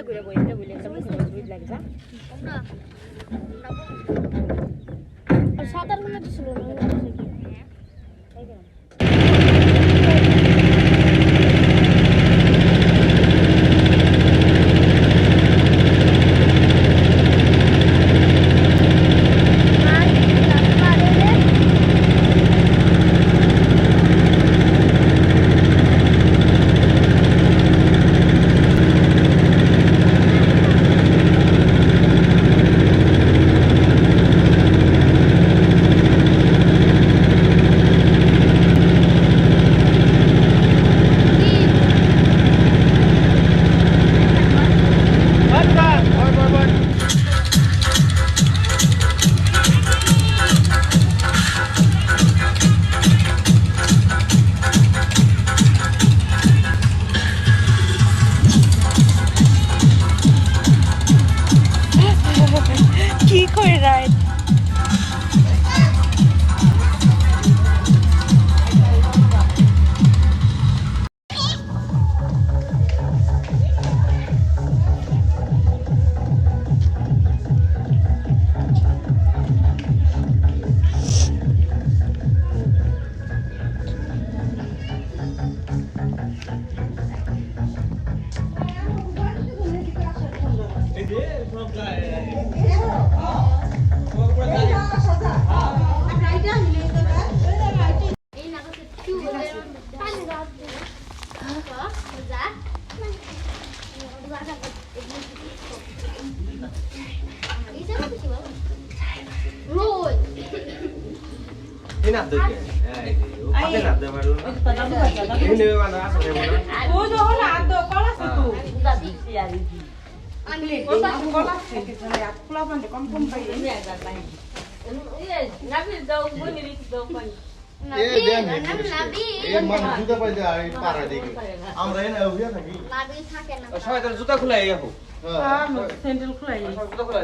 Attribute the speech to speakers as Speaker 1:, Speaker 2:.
Speaker 1: ঘুরে বইটা বলে একটা বুঝ লাগে যা
Speaker 2: আর সাতার মনে ছিল না
Speaker 1: কি করে ride
Speaker 3: Ini ada ke? Ada nak ada baru. Ini mana asal dia mana?
Speaker 4: Oh, jangan ada kelas itu.
Speaker 1: enggak bisa ya ini
Speaker 4: Oh, tak kelas ke sana. Aku pulang nanti kampung bayi.
Speaker 1: ini agak lain iya nabi daw bunyi daw pan
Speaker 3: মানুষ জুতা পাইলে আর পারা দেখি আমরা এনে অভিয়া থাকি
Speaker 2: নাবি থাকে না
Speaker 3: সবাই তার জুতা খুলে আইয়া হোক
Speaker 4: Ah, no, sandal khulai.
Speaker 3: জুতা খুলে